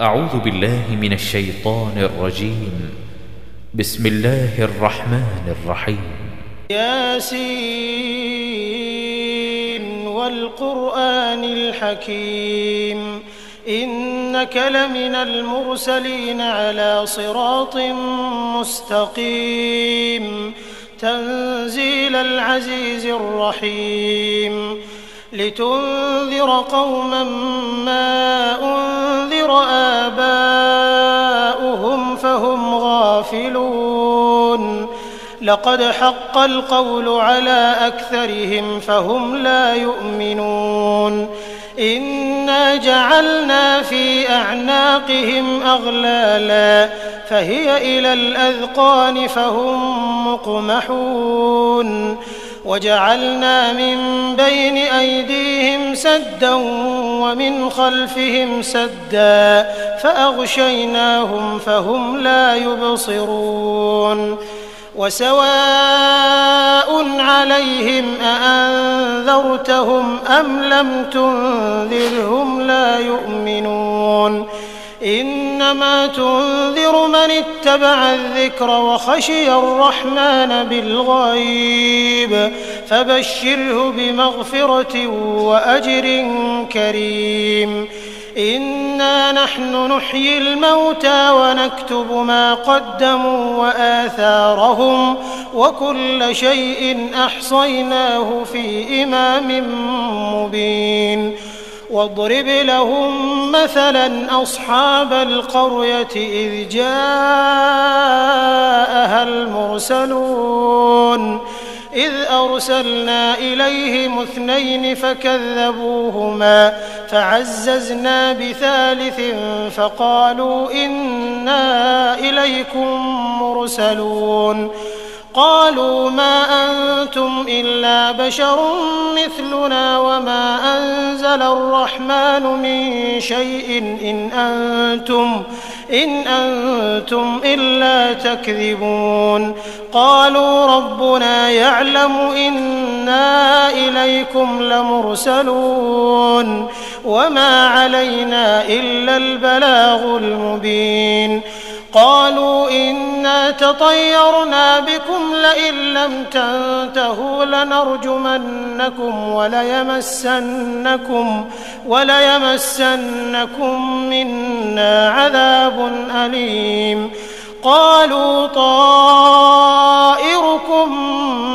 أعوذ بالله من الشيطان الرجيم. بسم الله الرحمن الرحيم. ياسين والقرآن الحكيم إنك لمن المرسلين على صراط مستقيم تنزيل العزيز الرحيم لتنذر قوما ما أنذر آباؤهم فهم غافلون لقد حق القول على أكثرهم فهم لا يؤمنون إنا جعلنا في أعناقهم أغلالا فهي إلى الأذقان فهم مقمحون وجعلنا من بين أيديهم سدا ومن خلفهم سدا فأغشيناهم فهم لا يبصرون وسواء عليهم أأنذرتهم أم لم تنذرهم لا يؤمنون إنما تنذر من اتبع الذكر وخشي الرحمن بالغيب فبشره بمغفرة وأجر كريم إنا نحن نحيي الموتى ونكتب ما قدموا وآثارهم وكل شيء أحصيناه في إمام مبين واضرب لهم مثلا أصحاب القرية إذ جاءها المرسلون إذ أرسلنا إليهم 2 فكذبوهما فعززنا بثالث فقالوا إنا إليكم مرسلون قالوا ما أنتم إلا بشر مثلنا وما أنزل الرحمن من شيء إن أنتم إلا تكذبون قالوا ربنا يعلم إنا إليكم لمرسلون وما علينا إلا البلاغ المبين قالوا إنا تطيرنا بكم لئن لم تنتهوا لنرجمنكم وليمسنكم منا عذاب أليم قالوا طائركم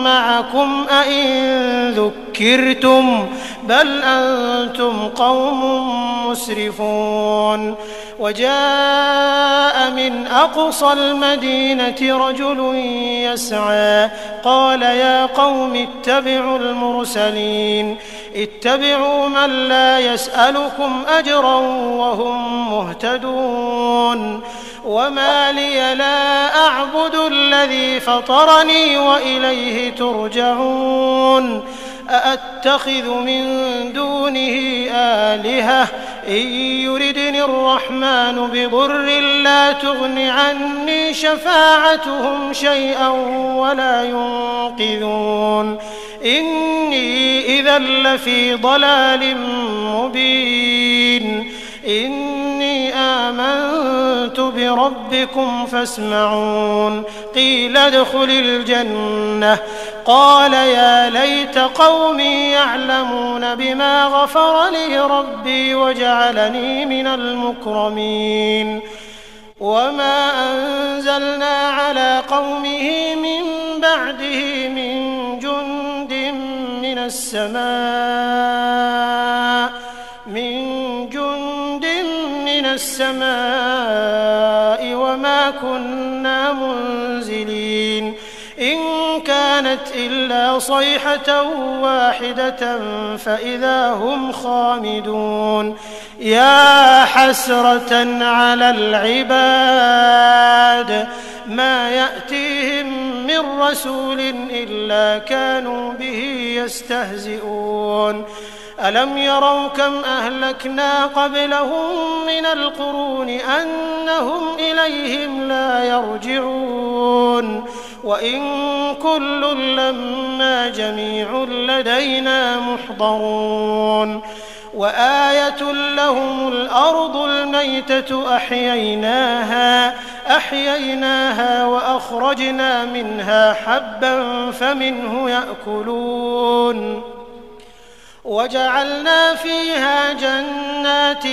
معكم أئن ذكرتم بل أنتم قوم مسرفون وجاء من أقصى المدينة رجل يسعى قال يا قوم اتبعوا المرسلين اتبعوا من لا يسألكم أجرا وهم مهتدون وما لي لا أعبد الذي فطرني وإليه ترجعون أأتخذ من دونه آلهة إن يردني الرحمن بضر لا تغن عني شفاعتهم شيئا ولا ينقذون إني إذا لفي ضلال مبين إني آمنت بربكم فاسمعون قيل ادخل الجنة قال يا ليت قومي يعلمون بما غفر لي ربي وجعلني من المكرمين وما أنزلنا على قومه من بعده من جند من السماء وما كنا منزلين إن كانت إلا صيحة واحدة فإذا هم خامدون يا حسرة على العباد ما يأتيهم من رسول إلا كانوا به يستهزئون ألم يروا كم أهلكنا قبلهم من القرون أنهم إليهم لا يرجعون وإن كل لما جميع لدينا محضرون وآية لهم الأرض الميتة أحييناها وأخرجنا منها حبا فمنه يأكلون وجعلنا فيها جنات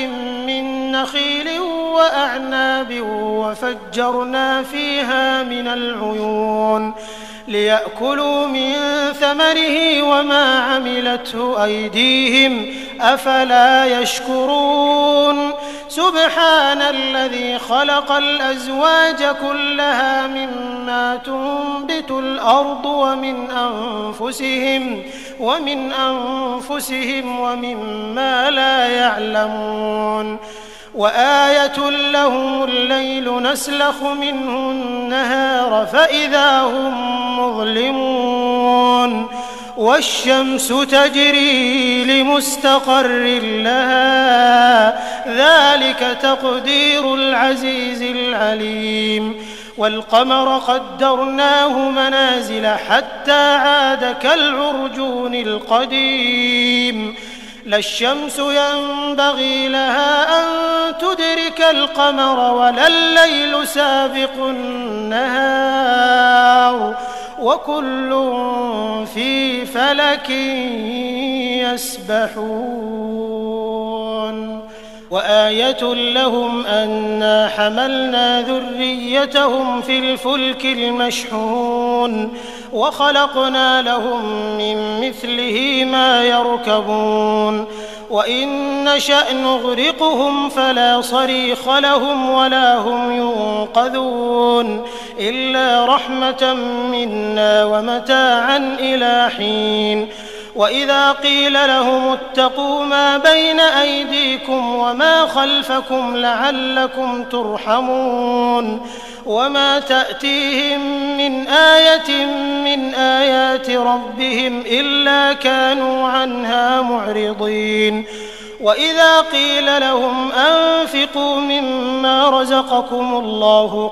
من نخيل وأعناب وفجرنا فيها من العيون ليأكلوا من ثمره وما عملته أيديهم أفلا يشكرون سبحان الذي خلق الأزواج كلها مما تنبت الأرض ومن أنفسهم ومما لا يعلمون وآية لهم الليل نسلخ منه النهار فإذا هم مظلمون والشمس تجري لمستقر لها ذلك تقدير العزيز العليم والقمر قدرناه منازل حتى عاد كالعرجون القديم لا الشمس ينبغي لها أن تدرك القمر ولا الليل سابق النهار وكل في فلك يسبحون وآية لهم أنا حملنا ذريتهم في الفلك المشحون وخلقنا لهم من مثله ما يركبون وإن نشأ نغرقهم فلا صريخ لهم ولا هم ينقذون إلا رحمة منا ومتاعا إلى حين وإذا قيل لهم اتقوا ما بين أيديكم وما خلفكم لعلكم ترحمون وما تأتيهم من آية من آيات ربهم إلا كانوا عنها معرضين وإذا قيل لهم أنفقوا مما رزقكم الله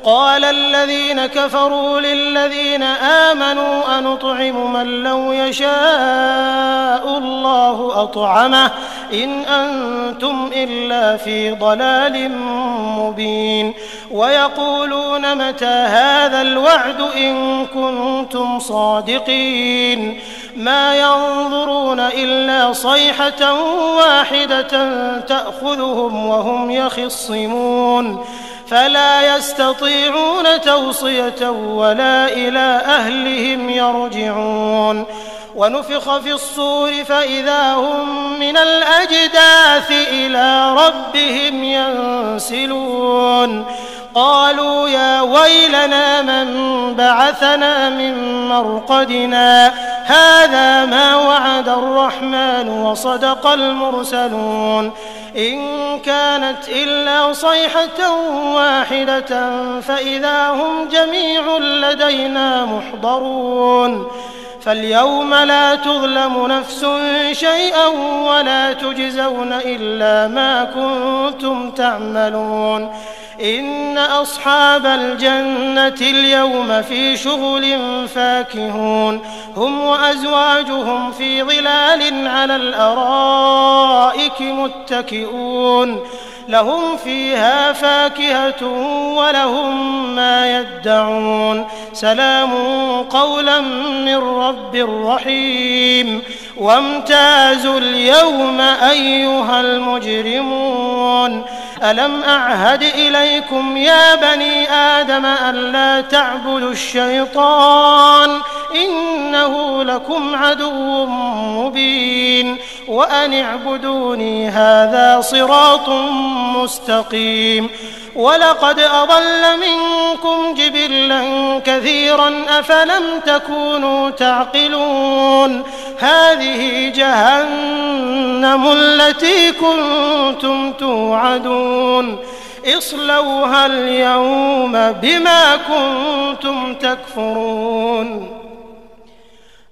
قال الذين كفروا للذين آمنوا أنطعم من لو يشاء الله أطعمه إن أنتم إلا في ضلال مبين ويقولون متى هذا الوعد إن كنتم صادقين ما ينظرون إلا صيحة واحدة تأخذهم وهم يخصمون فلا يستطيعون توصية ولا إلى أهلهم يرجعون ونفخ في الصور فإذا هم من الأجداث إلى ربهم ينسلون قالوا يا ويلنا من بعثنا من مرقدنا هذا ما وعد الرحمن وصدق المرسلون إن كانت إلا صيحة واحدة فإذا هم جميع لدينا محضرون فاليوم لا تظلم نفس شيئا ولا تجزون إلا ما كنتم تعملون إن أصحاب الجنة اليوم في شغل فاكهون هم وأزواجهم في ظلال على الأرائك متكئون لهم فيها فاكهة ولهم ما يدعون سلام قولا من رب رحيم وامتازوا اليوم أيها المجرمون ألم أعهد إليكم يا بني آدم ألا تعبدوا الشيطان إنه لكم عدو مبين وأن اعبدوني هذا صراط مستقيم ولقد أضل منكم جبلا كثيرا أفلم تكونوا تعقلون هذه جهنم التي كنتم توعدون اصلوها اليوم بما كنتم تكفرون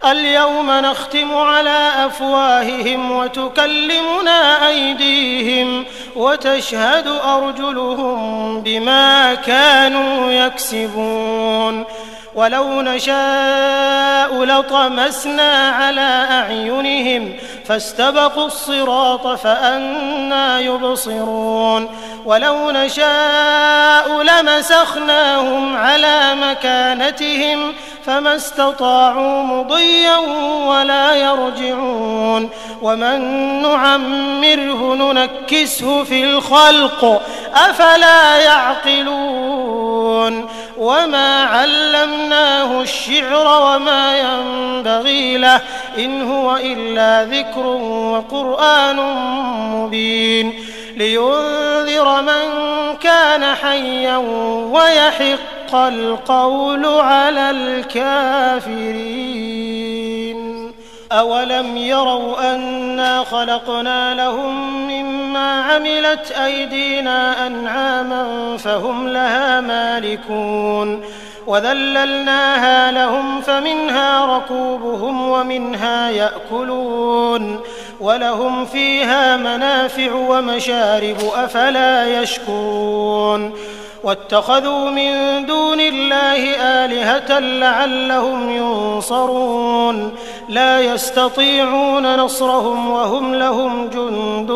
اليوم نختم على أفواههم وتكلمنا أيديهم وتشهد أرجلهم بما كانوا يكسبون ولو نشاء لطمسنا على أعينهم فاستبقوا الصراط فأنى يبصرون ولو نشاء لمسخناهم على مكانتهم فما استطاعوا مضيا ولا يرجعون ومن نعمره ننكسه في الخلق أفلا يعقلون وما علمناه الشعر وما ينبغي له إن هو إلا ذكر وقرآن مبين لينذر من كان حيا ويحق القول على الكافرين أولم يروا أنا خلقنا لهم مما عملت أيدينا أنعاما فهم لها مالكون وذللناها لهم فمنها ركوبهم ومنها يأكلون ولهم فيها منافع ومشارب أفلا يشكرون واتخذوا من دون الله آلهة لعلهم ينصرون لا يستطيعون نصرهم وهم لهم جند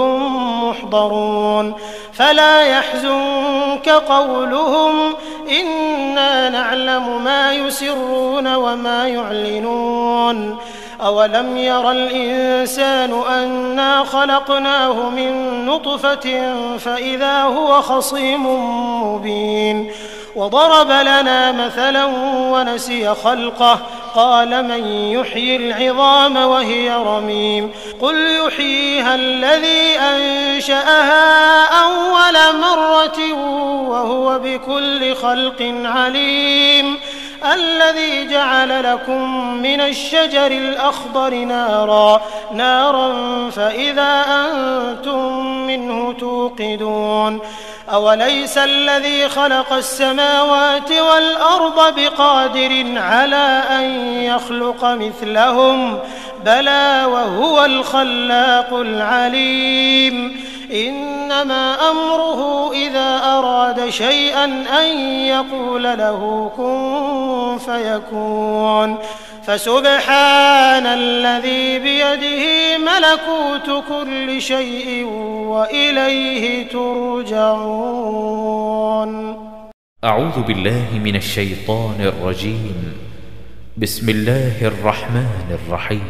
محضرون فلا يحزنك قولهم إنا نعلم ما يسرون وما يعلنون أولم ير الإنسان أنا خلقناه من نطفة فإذا هو خصيم مبين وضرب لنا مثلا ونسي خلقه قال من يحيي العظام وهي رميم قل يحييها الذي أنشأها أول مرة وهو بكل خلق عليم الذي جعل لكم من الشجر الأخضر نارا فإذا أنتم منه توقدون أوليس الذي خلق السماوات والأرض بقادر على أن يخلق مثلهم بلى وهو الخلاق العليم إنما أمره إذا أراد شيئا أن يقول له كن فيكون فسبحان الذي بيده ملكوت كل شيء وإليه ترجعون. أعوذ بالله من الشيطان الرجيم. بسم الله الرحمن الرحيم.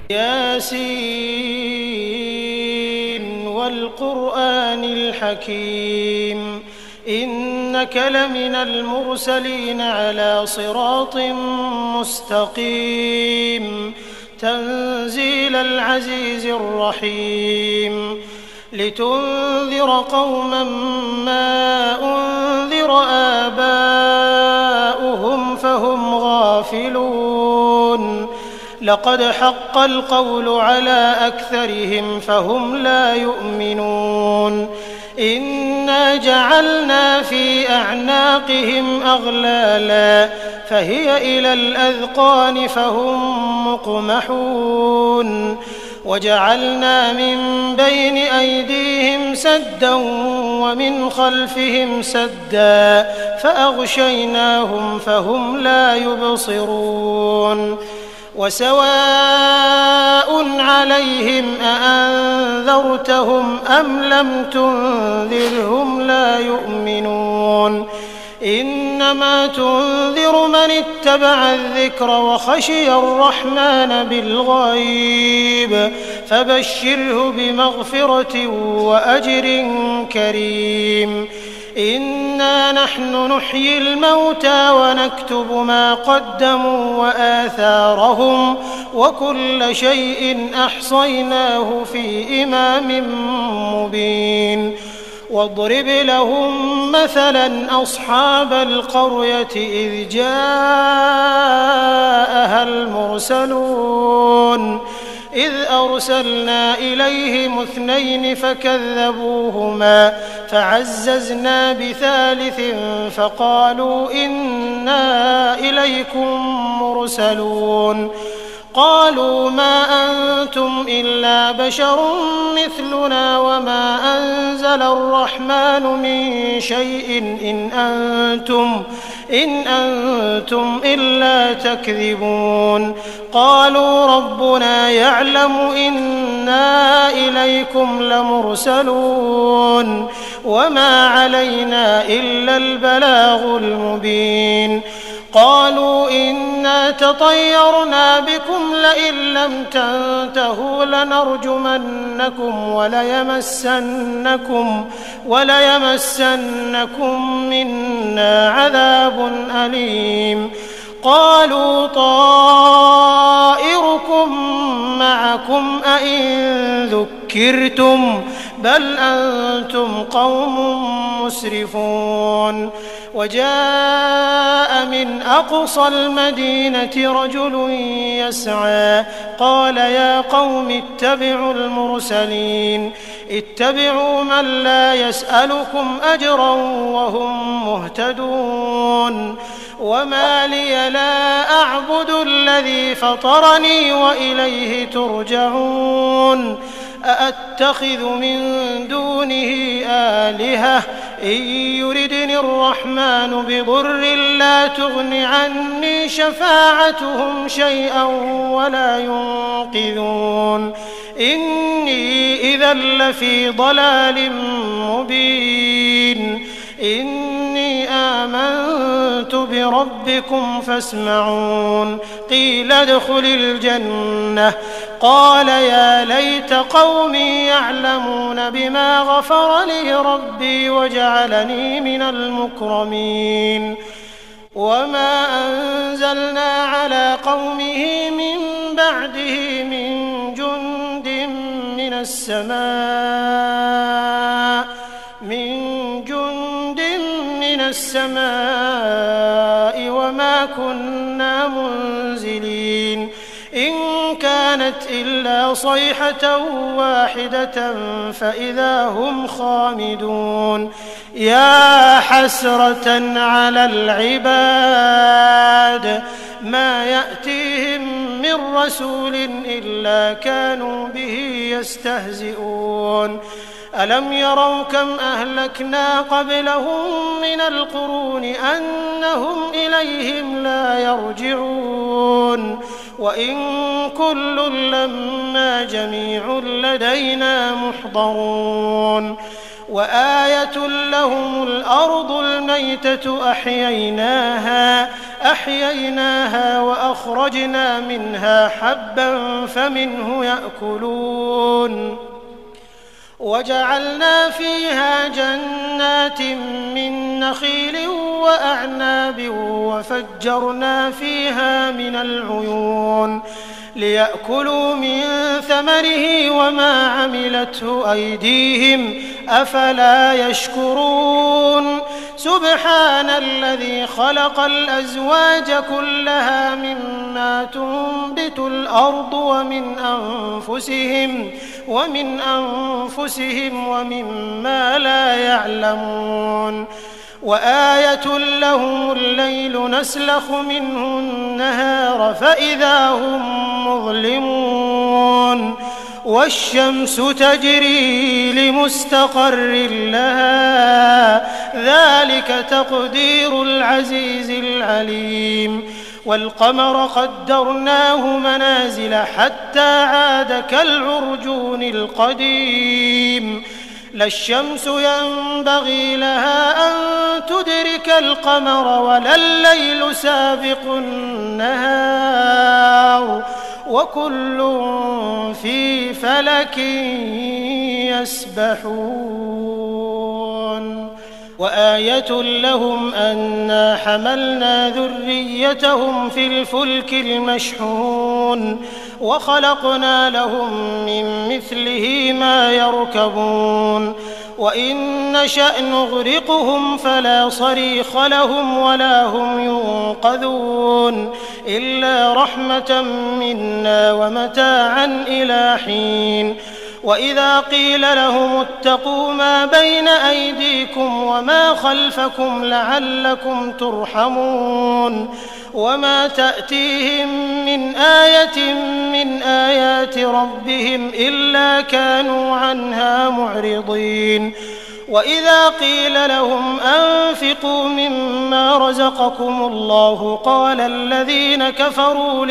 ياسين والقرآن الحكيم إنك لمن المرسلين على صراط مستقيم تنزيل العزيز الرحيم لتنذر قوما ما أنذر آباؤهم فهم غافلون لقد حق القول على أكثرهم فهم لا يؤمنون إنا جعلنا في أعناقهم أغلالا فهي إلى الأذقان فهم مقمحون وجعلنا من بين أيديهم سدا ومن خلفهم سدا فأغشيناهم فهم لا يبصرون وسواء عليهم أأنذرتهم أم لم تنذرهم لا يؤمنون إنما تنذر من اتبع الذكر وخشي الرحمن بالغيب فبشره بمغفرة وأجر كريم إنا نحن نحيي الموتى ونكتب ما قدموا وآثارهم وكل شيء أحصيناه في إمام مبين واضرب لهم مثلا أصحاب القرية إذ جاءها المرسلون إذ أرسلنا إليهم 2 فكذبوهما فعززنا بثالث فقالوا إنا إليكم مرسلون قالوا ما أنتم إلا بشر مثلنا وما أنزل الرحمن من شيء إن أنتم إلا تكذبون قالوا ربنا يعلم إنا إليكم لمرسلون وما علينا إلا البلاغ المبين قالوا إنا تطيرنا بكم لئن لم تنتهوا لنرجمنكم وليمسنكم منا عذاب أليم قالوا طائركم معكم أئن ذكرتم بل أنتم قوم مسرفون وجاء من أقصى المدينة رجل يسعى قال يا قوم اتبعوا المرسلين اتبعوا من لا يسألكم أجرا وهم مهتدون وما لي لا أعبد الذي فطرني وإليه ترجعون أأتخذ من دونه آلهة إن يردني الرحمن بضر لا تغن عني شفاعتهم شيئا ولا ينقذون إني إذا لفي ضلال مبين إني آمنت بربكم فاسمعون قيل ادخل الجنة قال يا ليت قومي يعلمون بما غفر لي ربي وجعلني من المكرمين وما أنزلنا على قومه من بعده من جند من السماء وما كنا منزلين إن كانت إلا صيحة واحدة فإذا هم خامدون يا حسرة على العباد ما يأتيهم من رسول إلا كانوا به يستهزئون ألم يروا كم أهلكنا قبلهم من القرون أنهم إليهم لا يرجعون وإن كل لما جميع لدينا محضرون وآية لهم الأرض الميتة أحييناها وأخرجنا منها حبا فمنه يأكلون وجعلنا فيها جنات من نخيل وأعناب وفجرنا فيها من العيون ليأكلوا من ثمره وما عملته أيديهم أفلا يشكرون سبحان الذي خلق الأزواج كلها مما تنبت الأرض ومن أنفسهم ومما لا يعلمون وآية لهم الليل نسلخ منه النهار فإذا هم مظلمون والشمس تجري لمستقر لها ذلك تقدير العزيز العليم والقمر قدرناه منازل حتى عاد كالعرجون القديم لا الشمس ينبغي لها أن تدرك القمر ولا الليل سابق النهار وكل في فلك يسبحون وآية لهم أنا حملنا ذريتهم في الفلك المشحون وخلقنا لهم من مثله ما يركبون وإن نشأ نغرقهم فلا صريخ لهم ولا هم ينقذون إلا رحمة منا ومتاعا إلى حين وإذا قيل لهم اتقوا ما بين أيديكم وما خلفكم لعلكم ترحمون وما تأتيهم من آية من آيات ربهم إلا كانوا عنها معرضين. وإذا قيل لهم أنفقوا مما رزقكم الله قال الذين كفروا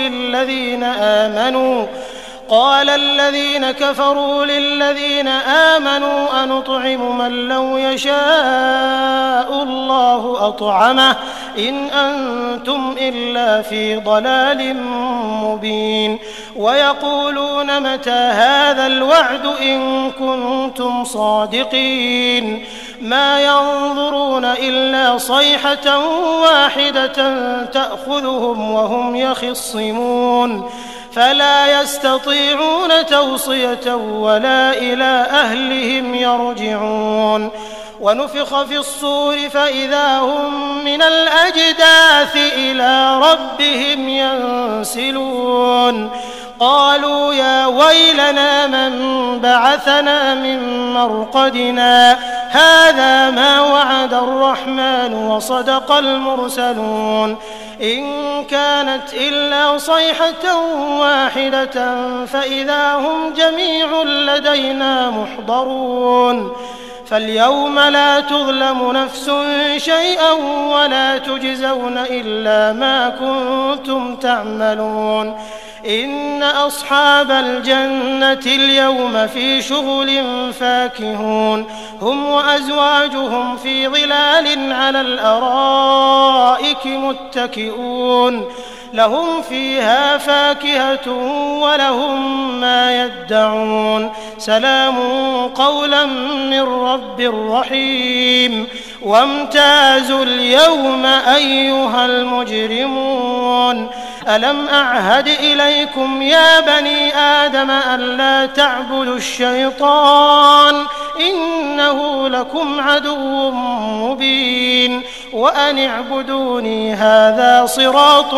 للذين آمنوا أنطعم من لو يشاء الله أطعمه إن أنتم إلا في ضلال مبين. ويقولون متى هذا الوعد إن كنتم صادقين ما ينظرون إلا صيحة واحدة تأخذهم وهم يخصمون فلا يستطيعون توصية ولا إلى أهلهم يرجعون. ونفخ في الصور فإذا هم من الأجداث إلى ربهم ينسلون قالوا يا ويلنا من بعثنا من مرقدنا هذا ما وعد الرحمن وصدق المرسلون إن كانت إلا صيحة واحدة فإذا هم جميع لدينا محضرون. فاليوم لا تظلم نفس شيئا ولا تجزون إلا ما كنتم تعملون. إن أصحاب الجنة اليوم في شغل فاكهون هم وأزواجهم في ظلال على الأرائك متكئون لهم فيها فاكهة ولهم ما يدعون سلام قولا من رب رحيم. وامتازوا اليوم أيها المجرمون ألم أعهد إليكم يا بني آدم ألا تعبدوا الشيطان إنه لكم عدو مبين وأن اعبدوني هذا صراط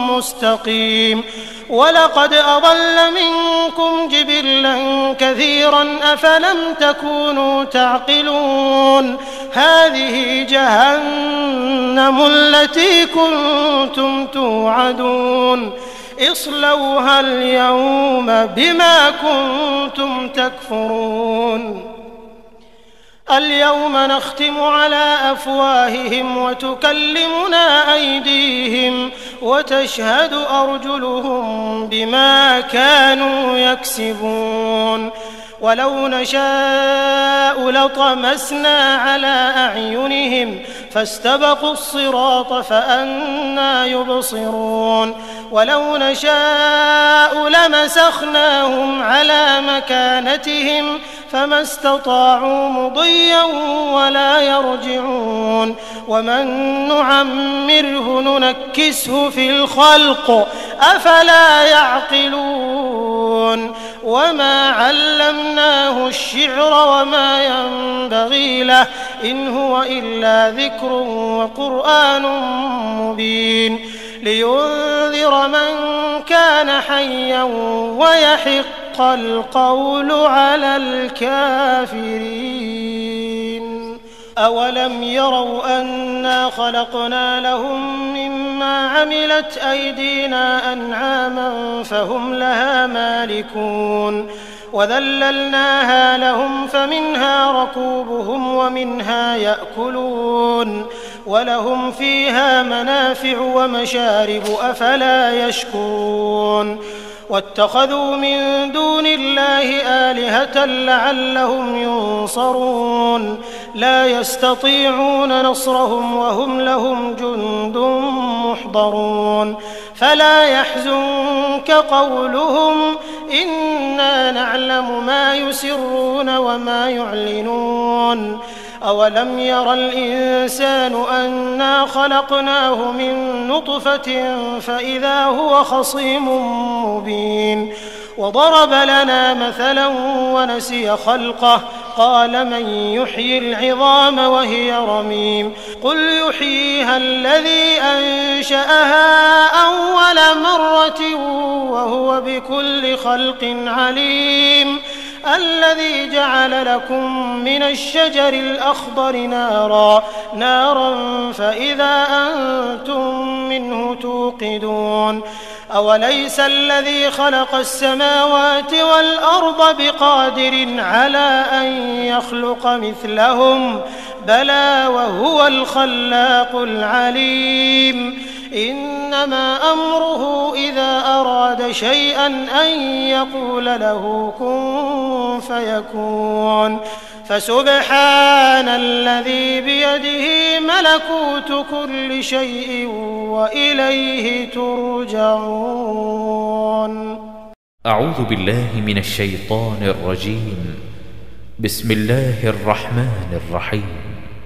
مستقيم. ولقد أضل منكم جبلا كثيرا أفلم تكونوا تعقلون هذه جهنم التي كنتم توعدون اصلوها اليوم بما كنتم تكفرون. اليوم نختم على أفواههم وتكلمنا أيديهم وتشهد أرجلهم بما كانوا يكسبون. ولو نشاء لطمسنا على أعينهم فاستبقوا الصراط فأنى يبصرون. ولو نشاء لمسخناهم على مكانتهم فما استطاعوا مضيا ولا يرجعون. ومن نعمره ننكسه في الخلق أفلا يعقلون. وما علمناه الشعر وما ينبغي له إن هو إلا ذكر وقرآن مبين لينذر من كان حيا ويحق القول على الكافرين. أولم يروا أنا خلقنا لهم مما عملت أيدينا أنعاما فهم لها مالكون وذللناها لهم فمنها ركوبهم ومنها يأكلون ولهم فيها منافع ومشارب أفلا يشكرون. واتخذوا من دون الله آلهة لعلهم ينصرون لا يستطيعون نصرهم وهم لهم جند محضرون. فلا يحزنك قولهم إنا نعلم ما يسرون وما يعلنون. أولم ير الإنسان أنا خلقناه من نطفة فإذا هو خصيم مبين وضرب لنا مثلا ونسي خلقه قال من يحيي العظام وهي رميم قل يحييها الذي أنشأها أول مرة وهو بكل خلق عليم الذي جعل لكم من الشجر الأخضر نارا فإذا أنتم منه توقدون أوليس الذي خلق السماوات والأرض بقادر على أن يخلق مثلهم بلى وهو الخلاق العليم إنما أمره إذا أراد شيئا أن يقول له كن فيكون فسبحان الذي بيده ملكوت كل شيء وإليه ترجعون. أعوذ بالله من الشيطان الرجيم. بسم الله الرحمن الرحيم.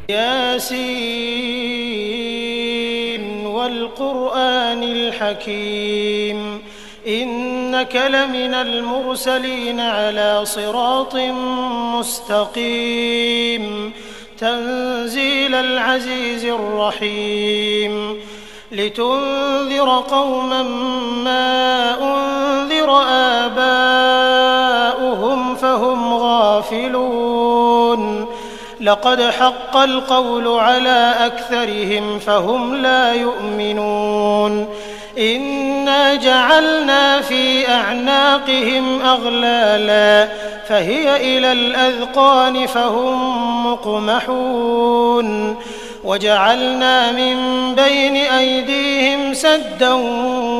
ياسين والقرآن الحكيم إنك لمن المرسلين على صراط مستقيم تنزيل العزيز الرحيم لتنذر قوما ما أنذر آباؤهم فهم غافلون لقد حق القول على أكثرهم فهم لا يؤمنون إنا جعلنا في أعناقهم أغلالا فهي إلى الأذقان فهم مقمحون وجعلنا من بين أيديهم سدا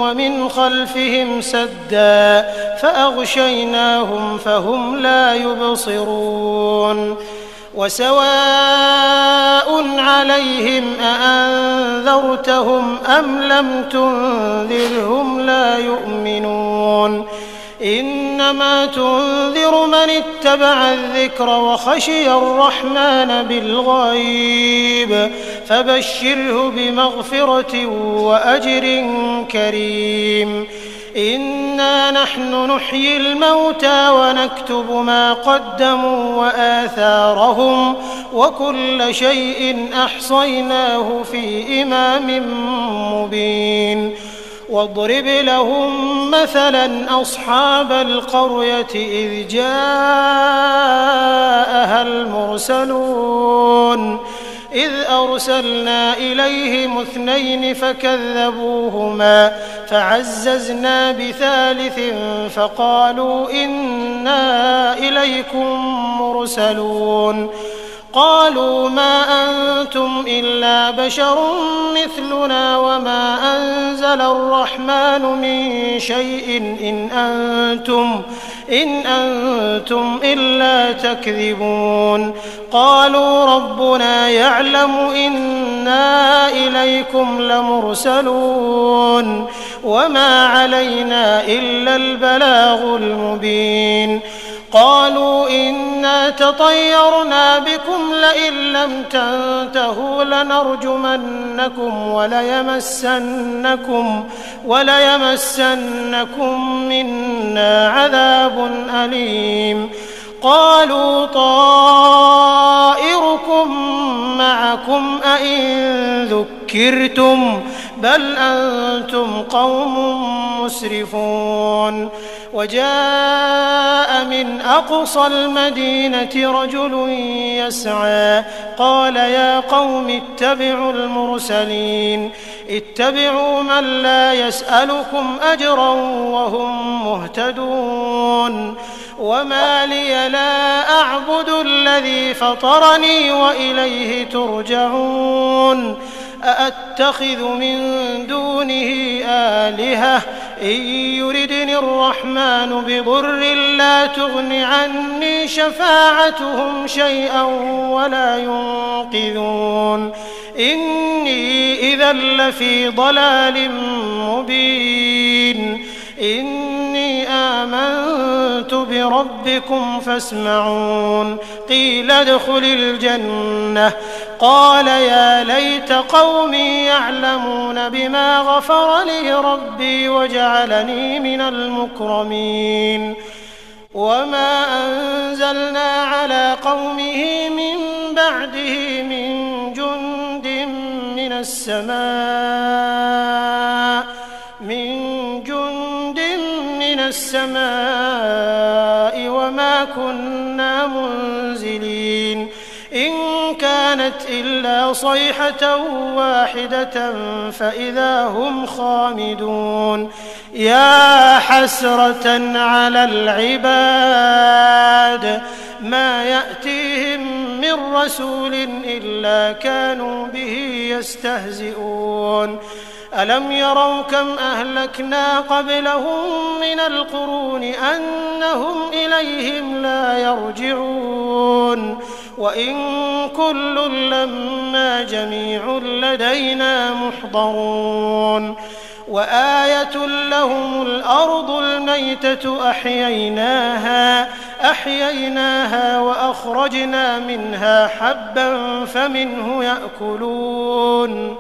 ومن خلفهم سدا فأغشيناهم فهم لا يبصرون وسواء عليهم أأنذرتهم أم لم تنذرهم لا يؤمنون إنما تنذر من اتبع الذكر وخشي الرحمن بالغيب فبشره بمغفرة وأجر كريم إنا نحن نحيي الموتى ونكتب ما قدموا وآثارهم وكل شيء أحصيناه في إمام مبين واضرب لهم مثلا أصحاب القرية إذ جاءها المرسلون إذ أرسلنا إليهم 2 فكذبوهما فعززنا بثالث فقالوا إنا إليكم مرسلون قالوا ما أنتم إلا بشر مثلنا وما أنزل الرحمن من شيء إن أنتم إلا تكذبون قالوا ربنا يعلم إنا إليكم لمرسلون وما علينا إلا البلاغ المبين قالوا إنا تطيرنا بكم لئن لم تنتهوا لنرجمنكم وليمسنكم منا عذاب أليم قالوا طائركم معكم أئن ذكرتم بل أنتم قوم مسرفون وجاء من أقصى المدينة رجل يسعى قال يا قوم اتبعوا المرسلين اتبعوا من لا يسألكم أجرا وهم مهتدون وما لي لا أعبد الذي فطرني وإليه ترجعون أأتخذ من دونه آلهة إن يردني الرحمن بضر لا تغن عني شفاعتهم شيئا ولا ينقذون إني إذا لفي ضلال مبين إني آمنت بربكم فاسمعون قيل ادخل الجنة قال يا ليت قومي يعلمون بما غفر لي ربي وجعلني من المكرمين وما أنزلنا على قومه من بعده من جند من السماء وما كنا كانت إلا صيحة واحدة فإذا هم خامدون يا حسرة على العباد ما يأتيهم من رسول إلا كانوا به يستهزئون ألم يروا كم أهلكنا قبلهم من القرون أنهم إليهم لا يرجعون وإن كل لما جميع لدينا محضرون وآية لهم الأرض الميتة أحييناها وأخرجنا منها حبا فمنه يأكلون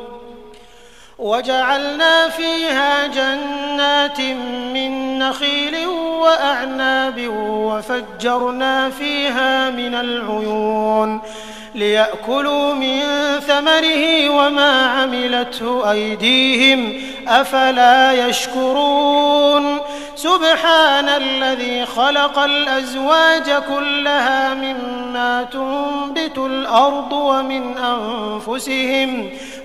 وجعلنا فيها جنات من نخيل وأعناب وفجرنا فيها من العيون ليأكلوا من ثمره وما عملته أيديهم أفلا يشكرون سبحان الذي خلق الأزواج كلها مما تنبت الأرض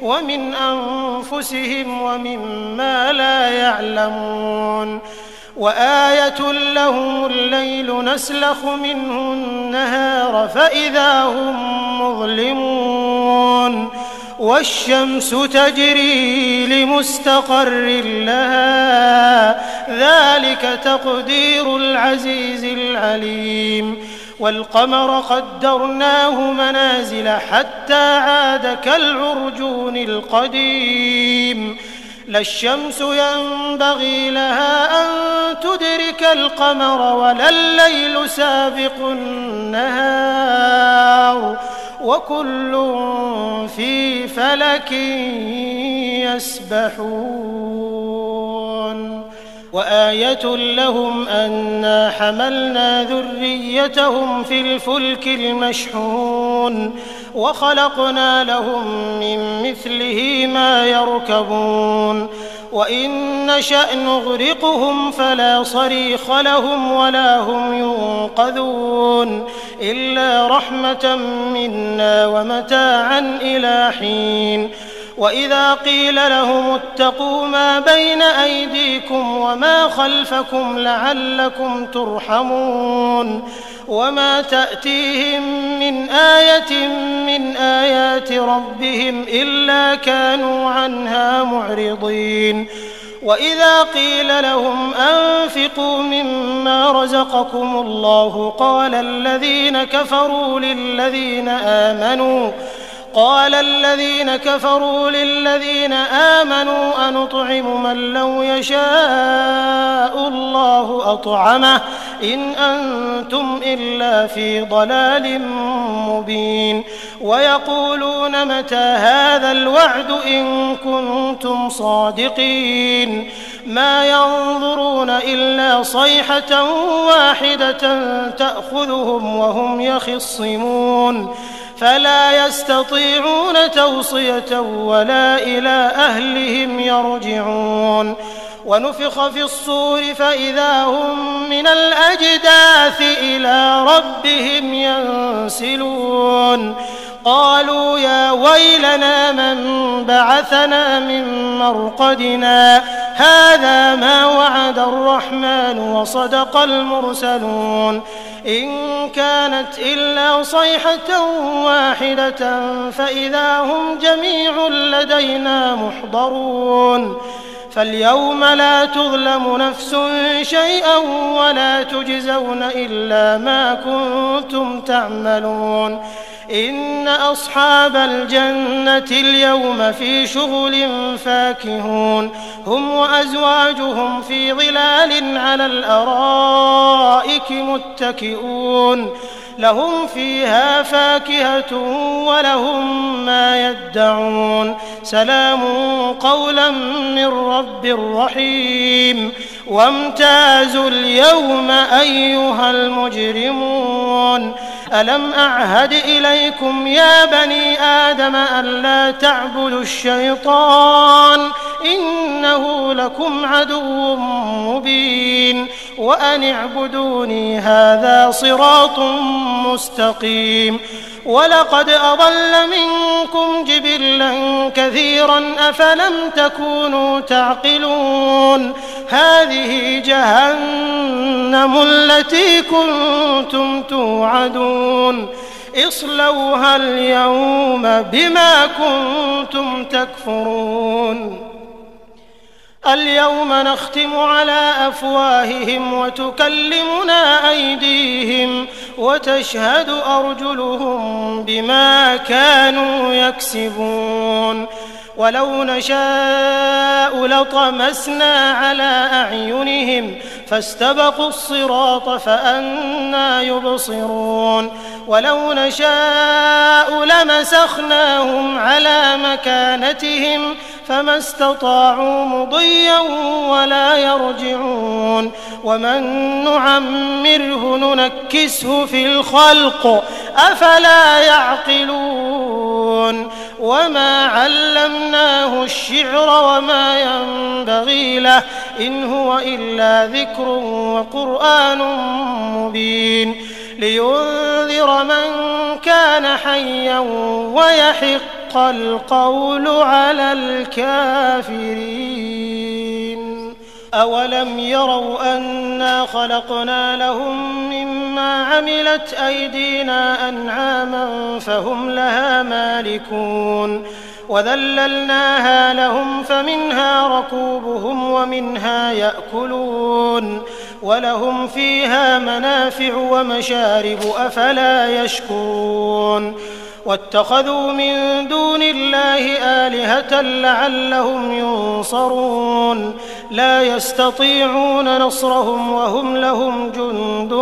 ومن أنفسهم ومما لا يعلمون وآية لهم الليل نسلخ منه النهار فإذا هم مظلمون والشمس تجري لمستقر لها ذلك تقدير العزيز العليم والقمر قدرناه منازل حتى عاد كالعرجون القديم لا الشمس ينبغي لها أن تدرك القمر ولا الليل سابق النهار وكل في فلك يسبحون وآية لهم أنا حملنا ذريتهم في الفلك المشحون وخلقنا لهم من مثله ما يركبون وإن نشأ نغرقهم فلا صريخ لهم ولا هم ينقذون إلا رحمة منا ومتاعا إلى حين وإذا قيل لهم اتقوا ما بين أيديكم وما خلفكم لعلكم ترحمون وما تأتيهم من آية من آيات ربهم إلا كانوا عنها معرضين وإذا قيل لهم أنفقوا مما رزقكم الله قال الذين كفروا للذين آمنوا أنطعم من لو يشاء الله أطعمه إن أنتم إلا في ضلال مبين ويقولون متى هذا الوعد إن كنتم صادقين ما ينظرون إلا صيحة واحدة تأخذهم وهم يخصمون فلا يستطيعون توصية ولا إلى أهلهم يرجعون ونفخ في الصور فإذا هم من الأجداث إلى ربهم ينسلون قالوا يا ويلنا من بعثنا من مرقدنا هذا ما وعد الرحمن وصدق المرسلون إن كانت إلا صيحة واحدة فإذا هم جميع لدينا محضرون فاليوم لا تظلم نفس شيئا ولا تجزون إلا ما كنتم تعملون إن أصحاب الجنة اليوم في شغل فاكهون هم وأزواجهم في ظلال على الأرائك متكئون لهم فيها فاكهة ولهم ما يدعون سلام قولا من رب رحيم وامتازوا اليوم أيها المجرمون ألم أعهد إليكم يا بني آدم ألا تعبدوا الشيطان إنه لكم عدو مبين وأن اعبدوني هذا صراط مستقيم ولقد أضل منكم جبلا كثيرا أفلم تكونوا تعقلون هذه جهنم التي كنتم توعدون اصلوها اليوم بما كنتم تكفرون اليوم نختم على أفواههم وتكلمنا أيديهم وتشهد أرجلهم بما كانوا يكسبون ولو نشاء لطمسنا على أعينهم فاستبقوا الصراط فأنى يبصرون ولو نشاء لمسخناهم على مكانتهم فما استطاعوا مضيا ولا يرجعون ومن نعمره ننكسه في الخلق أفلا يعقلون وما علمناه الشعر وما ينبغي له إن هو إلا ذكر وقرآن مبين لينذر من كان حيا ويحق القول على الكافرين أولم يروا أنا خلقنا لهم مما عملت أيدينا أنعاما فهم لها مالكون وذللناها لهم فمنها ركوبهم ومنها يأكلون ولهم فيها منافع ومشارب أفلا يشكرون واتخذوا من دون الله آلهة لعلهم ينصرون لا يستطيعون نصرهم وهم لهم جند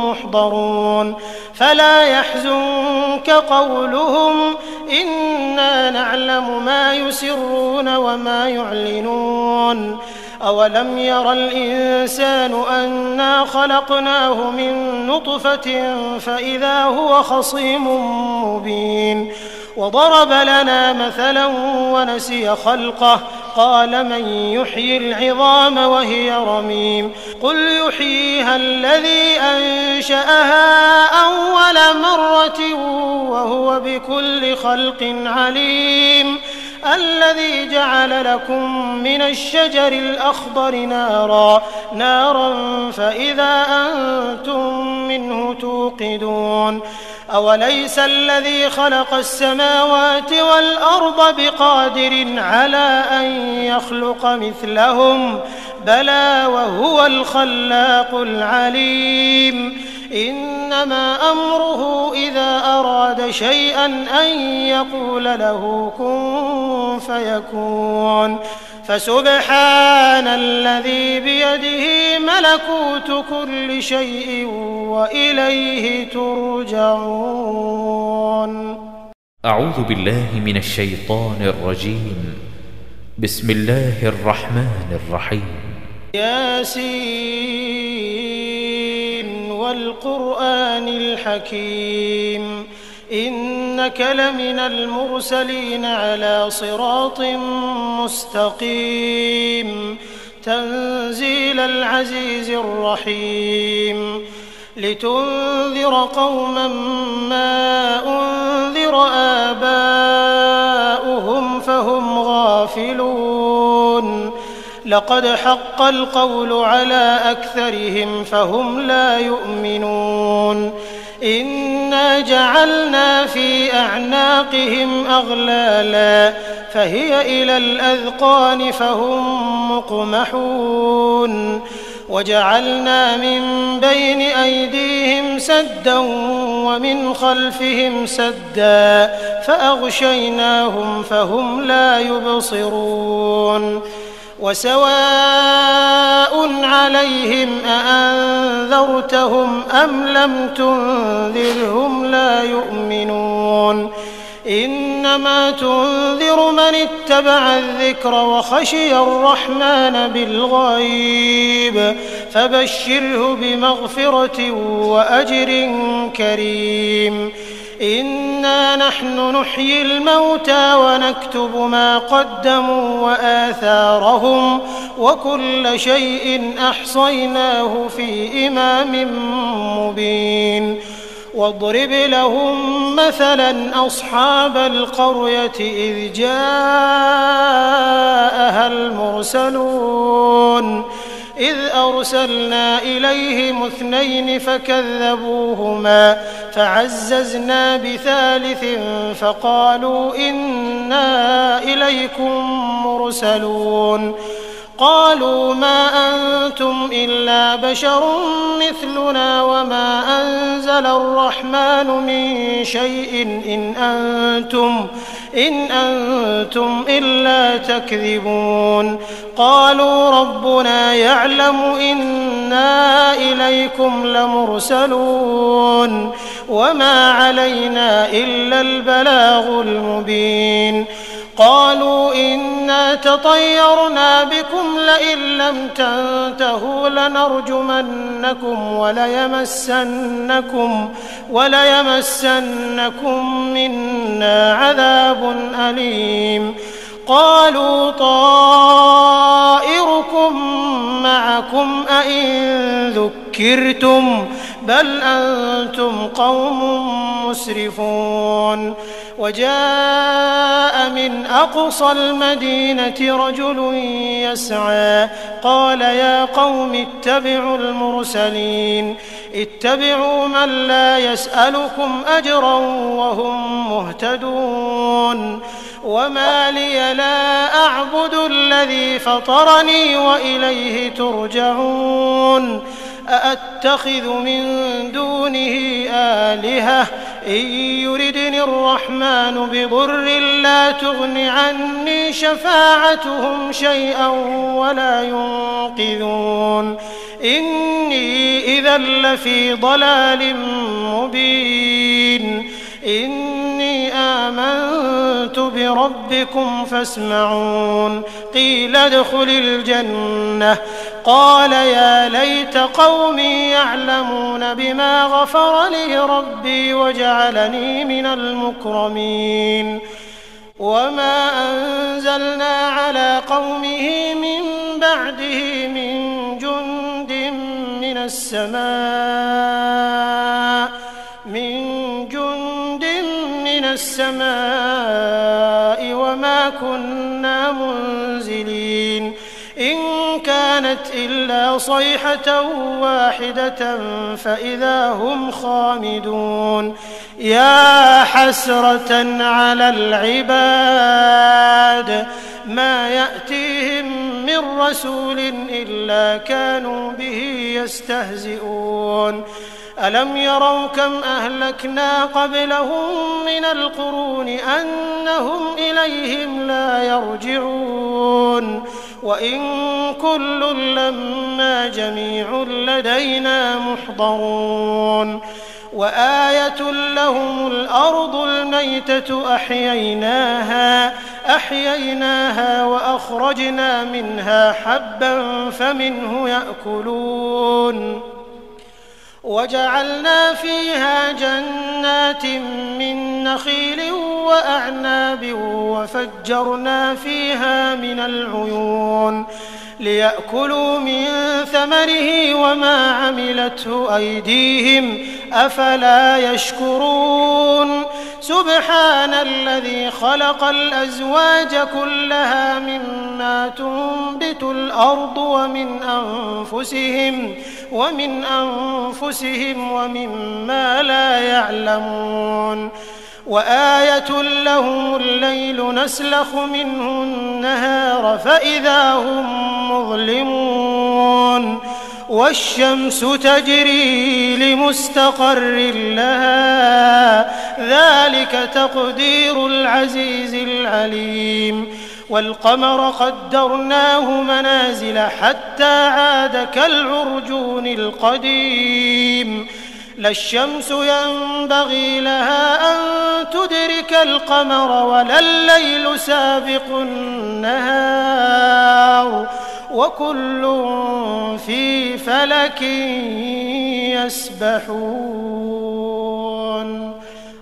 محضرون فلا يحزنك قولهم إنا نعلم ما يسرون وما يعلنون أولم ير الإنسان أنا خلقناه من نطفة فإذا هو خصيم مبين وضرب لنا مثلا ونسي خلقه قال من يحيي العظام وهي رميم قل يحييها الذي أنشأها أول مرة وهو بكل خلق عليم الذي جعل لكم من الشجر الأخضر نارا فإذا أنتم منه توقدون أوليس الذي خلق السماوات والأرض بقادر على أن يخلق مثلهم بلى وهو الخلاق العليم إنما أمره إذا أراد شيئا أن يقول له كن فيكون فسبحان الذي بيده ملكوت كل شيء وإليه ترجعون. أعوذ بالله من الشيطان الرجيم. بسم الله الرحمن الرحيم. ياسين والقرآن الحكيم إنك لمن المرسلين على صراط مستقيم تنزيل العزيز الرحيم لتنذر قوما ما أنذر آباؤهم فهم غافلون لقد حق القول على أكثرهم فهم لا يؤمنون إنا جعلنا في أعناقهم أغلالا فهي إلى الأذقان فهم مقمحون وجعلنا من بين أيديهم سدا ومن خلفهم سدا فأغشيناهم فهم لا يبصرون وسواء عليهم أأنذرتهم أم لم تنذرهم لا يؤمنون إنما إنما تنذر من اتبع الذكر وخشي الرحمن بالغيب فبشره بمغفرة وأجر كريم. إنا نحن نحيي الموتى ونكتب ما قدموا وآثارهم وكل شيء أحصيناه في إمام مبين. واضرب لهم مثلا أصحاب القرية إذ جاءها المرسلون إذ أرسلنا إليهم 2 فكذبوهما فعززنا بثالث فقالوا إنا إليكم مرسلون. قالوا ما أنتم إلا بشر مثلنا وما أنزل الرحمن من شيء إن أنتم إلا تكذبون. قالوا ربنا يعلم إنا إليكم لمرسلون وما علينا إلا البلاغ المبين. قالوا إنا تطيرنا بكم لئن لم تنتهوا لنرجمنكم وليمسنكم منا عذاب أليم. قالوا طائركم معكم أئن ذكرتم بل أنتم قوم مسرفون. وجاء من أقصى المدينة رجل يسعى قال يا قوم اتبعوا المرسلين اتبعوا من لا يسألكم أجرا وهم مهتدون. وما لي لا أعبد الذي فطرني وإليه ترجعون. أأتخذ من دونه آلهة إن يردني الرحمن بضر لا تغن عني شفاعتهم شيئا ولا ينقذون. إني إذا لفي ضلال مبين. إني آمنت بربكم فاسمعون. قيل ادخل الجنة قال يا ليت قومي يعلمون بما غفر لي ربي وجعلني من المكرمين. وما أنزلنا على قومه من بعده من جند من السماء وما كنا منزلين. إن كانت إلا صيحة واحدة فإذا هم خامدون. يا حسرة على العباد ما يأتيهم من رسول إلا كانوا به يستهزئون. ألم يروا كم أهلكنا قبلهم من القرون أنهم إليهم لا يرجعون. وإن كل لما جميع لدينا محضرون. وآية لهم الأرض الميتة أحييناها وأخرجنا منها حبا فمنه يأكلون. وجعلنا فيها جنات من نخيل وأعناب وفجرنا فيها من العيون ليأكلوا من ثمره وما عملته أيديهم أفلا يشكرون. سبحان الذي خلق الأزواج كلها مما تنبت الأرض ومن أنفسهم ومما لا يعلمون. وآية لهم الليل نسلخ منه النهار فإذا هم مظلمون. والشمس تجري لمستقر لها ذلك تقدير العزيز العليم. والقمر قدرناه منازل حتى عاد كالعرجون القديم. لا الشمس ينبغي لها أن تدرك القمر ولا الليل سابق النهار وكل في فلك يسبحون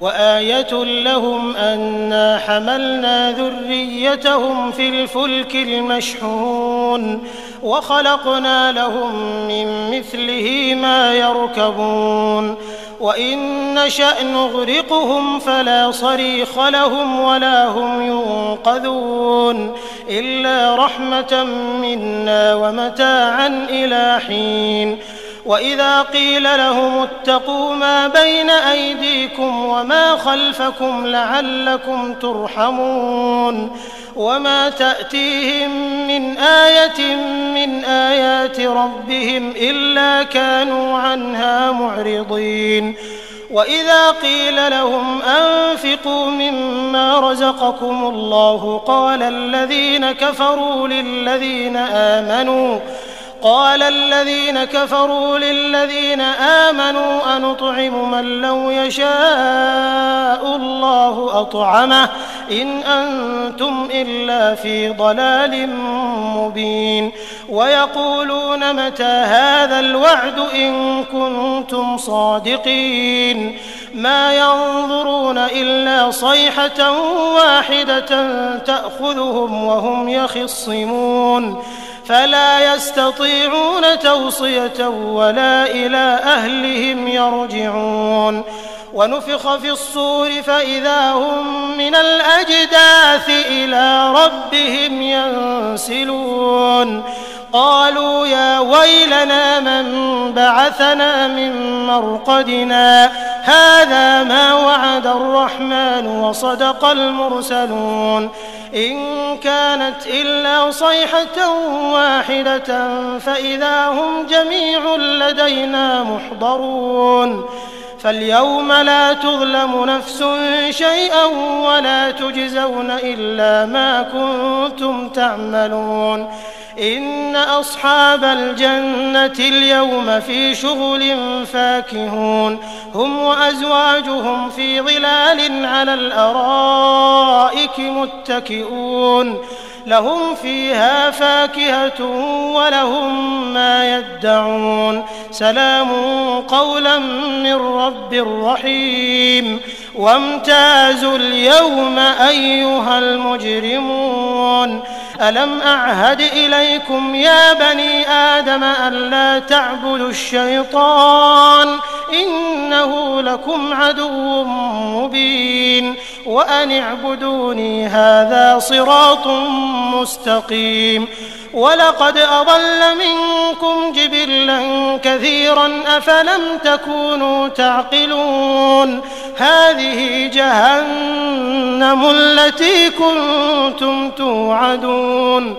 وآية لهم أنا حملنا ذريتهم في الفلك المشحون وخلقنا لهم من مثله ما يركبون وإن نشأ نغرقهم فلا صريخ لهم ولا هم ينقذون إلا رحمة منا ومتاعا إلى حين وإذا قيل لهم اتقوا ما بين أيديكم وما خلفكم لعلكم ترحمون وما تأتيهم من آية من آيات ربهم إلا كانوا عنها معرضين وإذا قيل لهم أنفقوا مما رزقكم الله قال الذين كفروا للذين آمنوا أنطعم من لو يشاء الله أطعمه إن أنتم إلا في ضلال مبين ويقولون متى هذا الوعد إن كنتم صادقين ما ينظرون إلا صيحة واحدة تأخذهم وهم يخصمون فلا يستطيعون توصية ولا إلى أهلهم يرجعون ونفخ في الصور فإذا هم من الأجداث إلى ربهم ينسلون قالوا يا ويلنا من بعثنا من مرقدنا هذا ما وعد الرحمن وصدق المرسلون إن كانت إلا صيحة واحدة فإذا هم جميع لدينا محضرون فاليوم لا تظلم نفس شيئا ولا تجزون إلا ما كنتم تعملون إن أصحاب الجنة اليوم في شغل فاكهون هم وأزواجهم في ظلال على الأرائك متكئون لهم فيها فاكهة ولهم ما يدعون سلام قولا من رب رحيم وامتازوا اليوم أيها المجرمون ألم أعهد إليكم يا بني آدم ألا تعبدوا الشيطان إنه لكم عدو مبين وأن اعبدوني هذا صراط مستقيم ولقد أضل منكم جبلا كثيرا أفلم تكونوا تعقلون هذه جهنم التي كنتم توعدون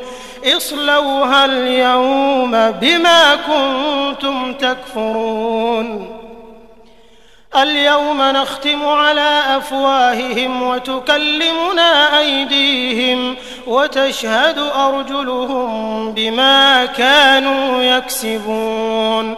اصلوها اليوم بما كنتم تكفرون اليوم نختم على أفواههم وتكلمنا أيديهم وتشهد أرجلهم بما كانوا يكسبون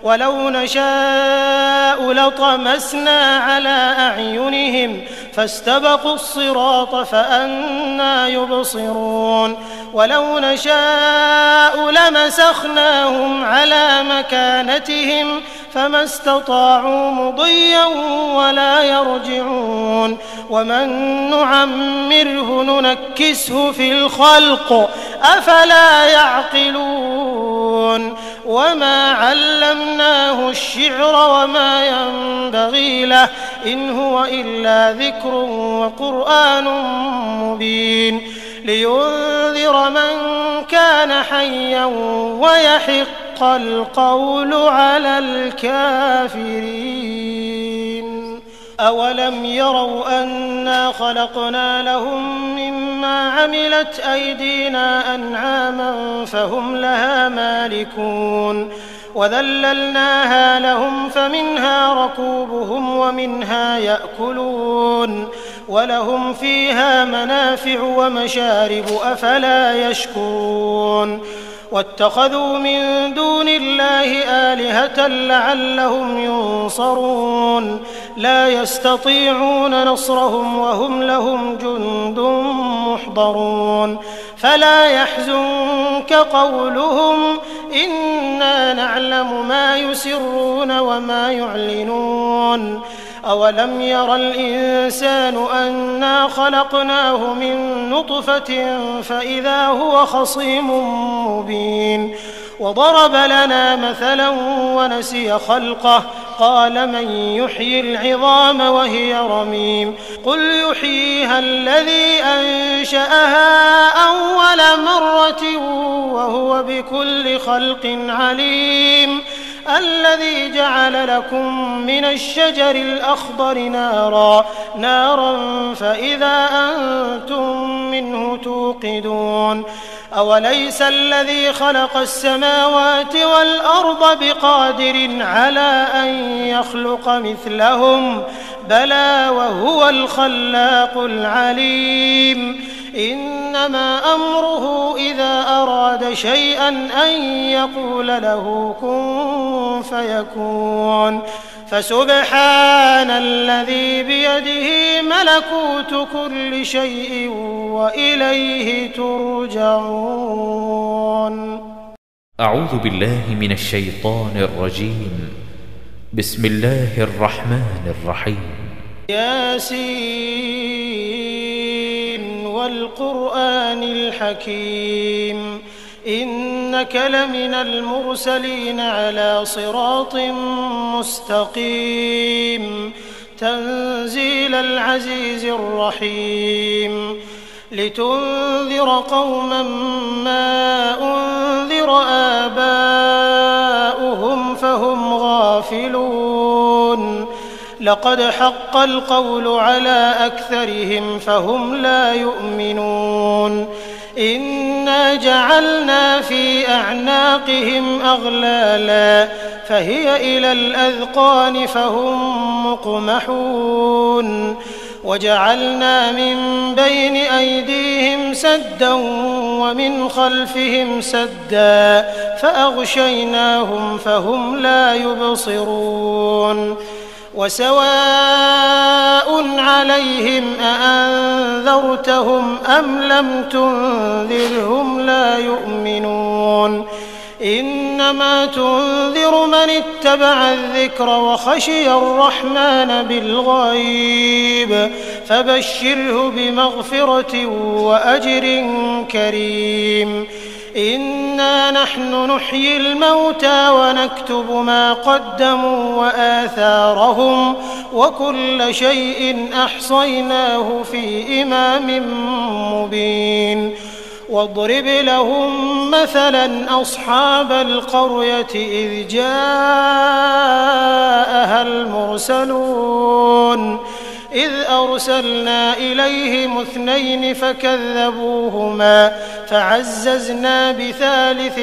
ولو نشاء لطمسنا على أعينهم فاستبقوا الصراط فأنى يبصرون ولو نشاء لمسخناهم على مكانتهم فما استطاعوا مضيا ولا يرجعون ومن نعمره ننكسه في الخلق أفلا يعقلون وما علمناه الشعر وما ينبغي له إن هو إلا ذكر وقرآن مبين لينذر من كان حيا ويحق القول على الكافرين أولم يروا أنا خلقنا لهم مما عملت أيدينا أنعاما فهم لها مالكون وذللناها لهم فمنها ركوبهم ومنها يأكلون ولهم فيها منافع ومشارب أفلا يشكرون واتخذوا من دون الله آلهة لعلهم ينصرون لا يستطيعون نصرهم وهم لهم جند محضرون فلا يحزنك قولهم إنا نعلم ما يسرون وما يعلنون أولم ير الإنسان أنا خلقناه من نطفة فإذا هو خصيم مبين وضرب لنا مثلا ونسي خلقه قال من يحيي العظام وهي رميم قل يحييها الذي أنشأها أول مرة وهو بكل خلق عليم الذي جعل لكم من الشجر الأخضر نارا فإذا أنتم منه توقدون أوليس الذي خلق السماوات والأرض بقادر على أن يخلق مثلهم بلى وهو الخلاق العليم إنما أمره إذا أراد شيئا أن يقول له كن فيكون فسبحان الذي بيده ملكوت كل شيء وإليه ترجعون. أعوذ بالله من الشيطان الرجيم. بسم الله الرحمن الرحيم. ياسين والقرآن الحكيم إنك لمن المرسلين على صراط مستقيم تنزيل العزيز الرحيم لتنذر قوما ما أنذر آباؤهم فهم غافلون لقد حق القول على أكثرهم فهم لا يؤمنون إنا جعلنا في أعناقهم أغلالا فهي إلى الأذقان فهم مقمحون وجعلنا من بين أيديهم سدا ومن خلفهم سدا فأغشيناهم فهم لا يبصرون وسواء عليهم أأنذرتهم أم لم تنذرهم لا يؤمنون إنما تنذر من اتبع الذكر وخشي الرحمن بالغيب فبشره بمغفرة وأجر كريم إنا نحن نحيي الموتى ونكتب ما قدموا وآثارهم وكل شيء أحصيناه في إمام مبين واضرب لهم مثلا أصحاب القرية إذ جاءها المرسلون إذ أرسلنا إليهم 2 فكذبوهما فعززنا بثالث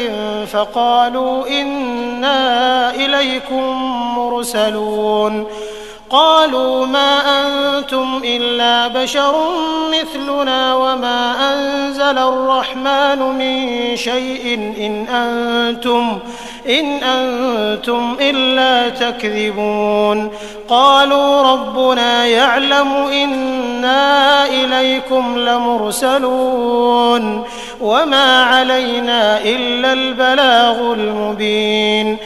فقالوا إنا إليكم مرسلون قالوا ما أنتم إلا بشر مثلنا وما أنزل الرحمن من شيء إن أنتم إلا تكذبون قالوا ربنا يعلم إنا إليكم لمرسلون وما علينا إلا البلاغ المبين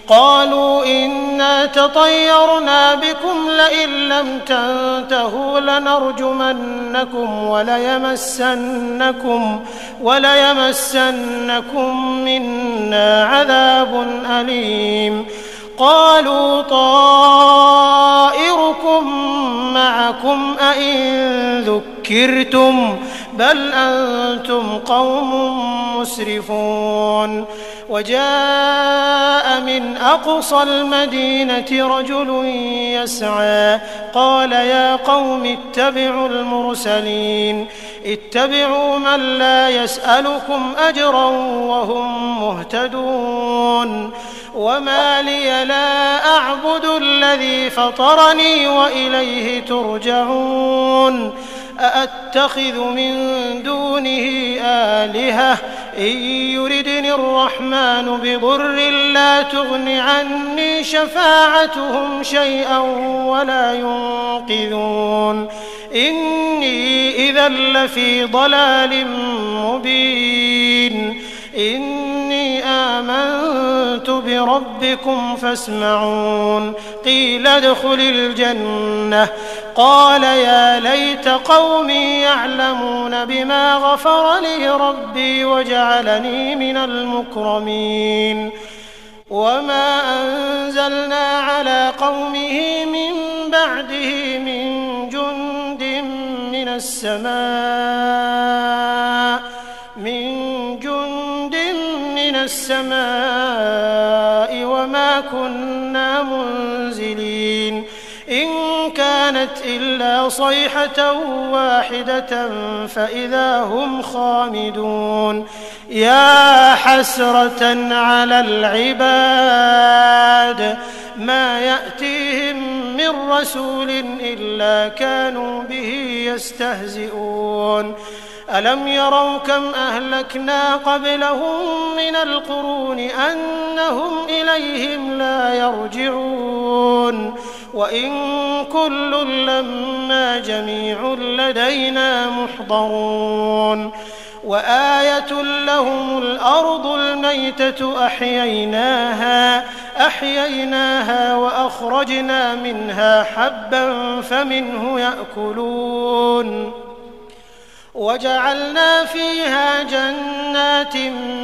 قالوا إنا تطيرنا بكم لئن لم تنتهوا لنرجمنكم وليمسنكم منا عذاب أليم قالوا طائركم معكم أئن ذكرتم بل أنتم قوم مسرفون وجاء من أقصى المدينة رجل يسعى قال يا قوم اتبعوا المرسلين اتبعوا من لا يسألكم أجرا وهم مهتدون وما لي لا أعبد الذي فطرني وإليه ترجعون أأتخذ من دونه آلهة إن يردني الرحمن بضر لا تغن عني شفاعتهم شيئا ولا ينقذون إني إذا لفي ضلال مبين إني آمنت بربكم فاسمعون قيل ادخل الجنة قال يا ليت قومي يعلمون بما غفر لي ربي وجعلني من المكرمين وما أنزلنا على قومه من بعده من جند من السماء وما كنا منزلين إن كانت إلا صيحة واحدة فإذا هم خامدون يا حسرة على العباد ما يأتيهم من رسول إلا كانوا به يستهزئون ألم يروا كم أهلكنا قبلهم من القرون أنهم إليهم لا يرجعون وإن كل لما جميع لدينا محضرون وآية لهم الأرض الميتة أحييناها وأخرجنا منها حبا فمنه يأكلون وجعلنا فيها جنات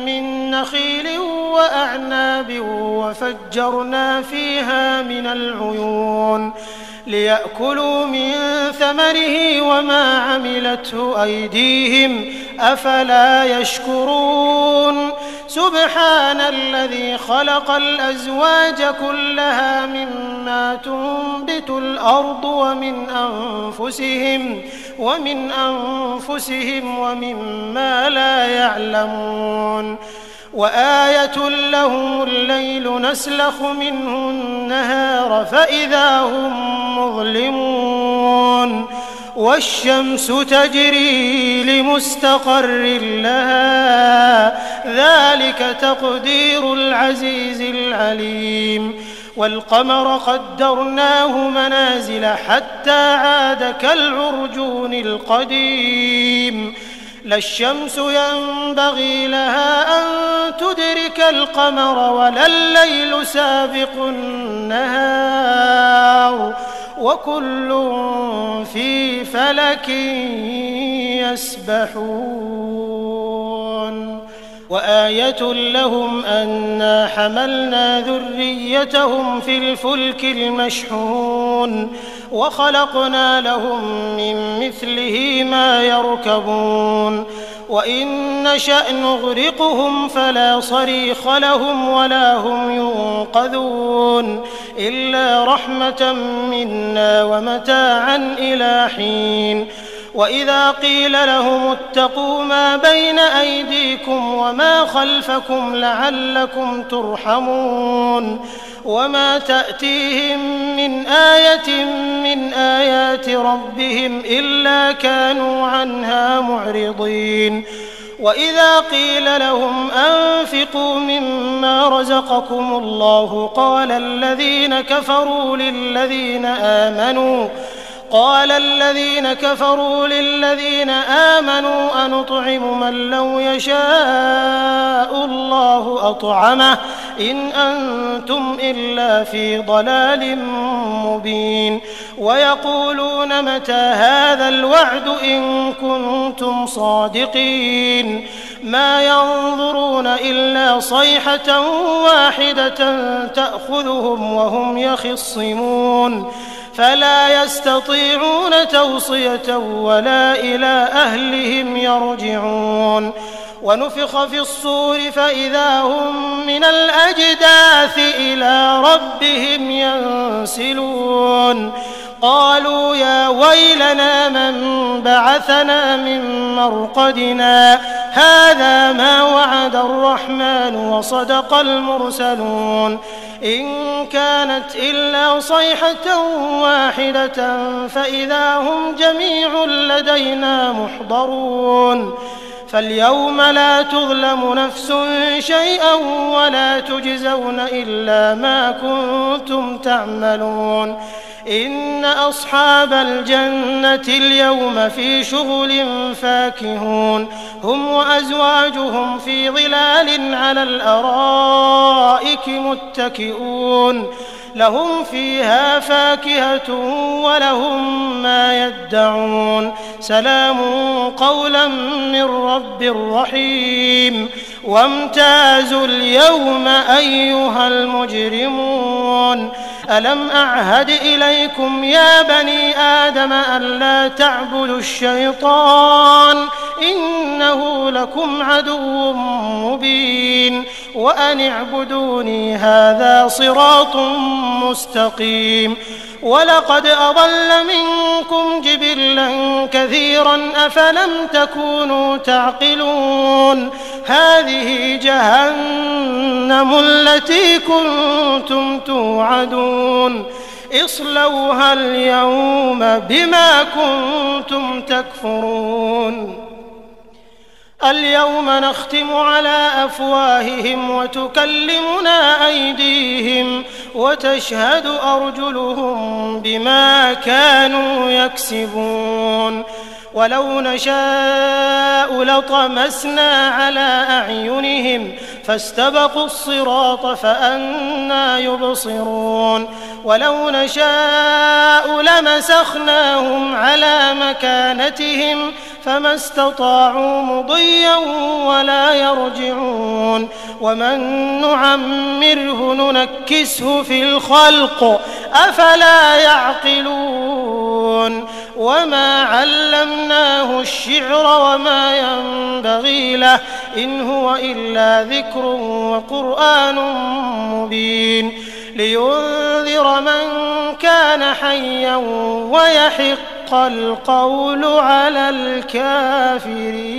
من نخيل وأعناب وفجرنا فيها من العيون ليأكلوا من ثمره وما عملته أيديهم أفلا يشكرون سبحان الذي خلق الأزواج كلها مما تنبت الأرض ومن أنفسهم ومما لا يعلمون وآية لهم الليل نسلخ منه النهار فإذا هم مظلمون والشمس تجري لمستقر لها ذلك تقدير العزيز العليم والقمر قدرناه منازل حتى عاد كالعرجون القديم لا الشمس ينبغي لها أن تدرك القمر ولا الليل سابق النهار وكل في فلك يسبحون وآية لهم أنا حملنا ذريتهم في الفلك المشحون وخلقنا لهم من مثله ما يركبون وإن نشأ نغرقهم فلا صريخ لهم ولا هم ينقذون إلا رحمة منا ومتاعا إلى حين وإذا قيل لهم اتقوا ما بين أيديكم وما خلفكم لعلكم ترحمون وما تأتيهم من آية من آيات ربهم إلا كانوا عنها معرضين وإذا قيل لهم أنفقوا مما رزقكم الله قال الذين كفروا للذين آمنوا أنطعم من لو يشاء الله أطعمه إن أنتم إلا في ضلال مبين ويقولون متى هذا الوعد إن كنتم صادقين ما ينظرون إلا صيحة واحدة تأخذهم وهم يخصمون فلا يستطيعون توصية ولا إلى أهلهم يرجعون ونفخ في الصور فإذا هم من الأجداث إلى ربهم ينسلون قالوا يا ويلنا من بعثنا من مرقدنا هذا ما وعد الرحمن وصدق المرسلون إن كانت إلا صيحة واحدة فإذا هم جميع لدينا محضرون فاليوم لا تظلم نفس شيئا ولا تجزون إلا ما كنتم تعملون إن أصحاب الجنة اليوم في شغل فاكهون هم وأزواجهم في ظلال على الأرائك متكئون لهم فيها فاكهة ولهم ما يدعون سلام قولا من رب رحيم وامتازوا اليوم أيها المجرمون ألم أعهد إليكم يا بني آدم ألا تعبدوا الشيطان إنه لكم عدو مبين وأن اعبدوني هذا صراط مستقيم ولقد أضل منكم جبلا كثيرا أفلم تكونوا تعقلون هذه جهنم التي كنتم توعدون اصلوها اليوم بما كنتم تكفرون اليوم نختم على أفواههم وتكلمنا أيديهم وتشهد أرجلهم بما كانوا يكسبون ولو نشاء لطمسنا على أعينهم فاستبقوا الصراط فأنى يبصرون ولو نشاء لمسخناهم على مكانتهم فما استطاعوا مضيا ولا يرجعون ومن نعمره ننكسه في الخلق أفلا يعقلون وما علمناه الشعر وما ينبغي له إن هو إلا ذكر وقرآن مبين لينذر من كان حيا ويحق القول على الكافرين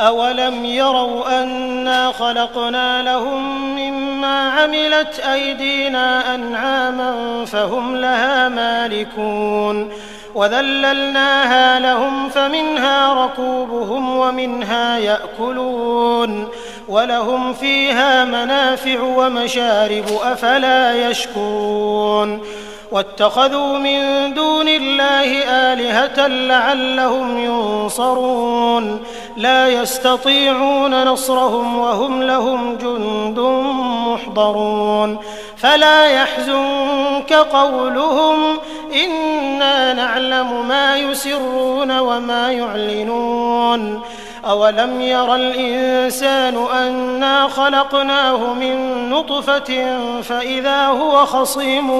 أولم يروا أنا خلقنا لهم مما عملت أيدينا أنعاما فهم لها مالكون وذللناها لهم فمنها ركوبهم ومنها يأكلون ولهم فيها منافع ومشارب أفلا يشكرون واتخذوا من دون الله آلهة لعلهم ينصرون لا يستطيعون نصرهم وهم لهم جند محضرون فلا يحزنك قولهم إنا نعلم ما يسرون وما يعلنون أولم ير الإنسان أنا خلقناه من نطفة فإذا هو خصيم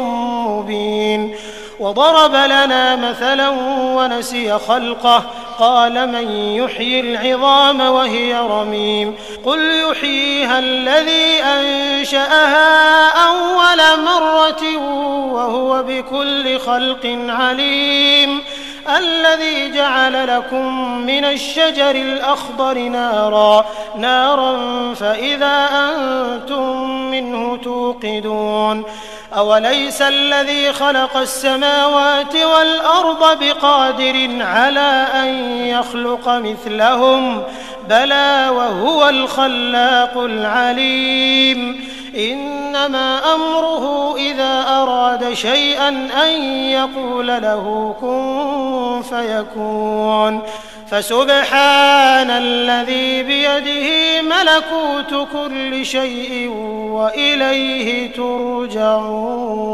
مبين وضرب لنا مثلا ونسي خلقه قال من يحيي العظام وهي رميم قل يحييها الذي أنشأها أول مرة وهو بكل خلق عليم الذي جعل لكم من الشجر الأخضر نارا فإذا أنتم منه توقدون أوليس الذي خلق السماوات والأرض بقادر على أن يخلق مثلهم بلى وهو الخلاق العليم إنما أمره إذا أراد شيئا أن يقول له كن فيكون فسبحان الذي بيده ملكوت كل شيء وإليه ترجعون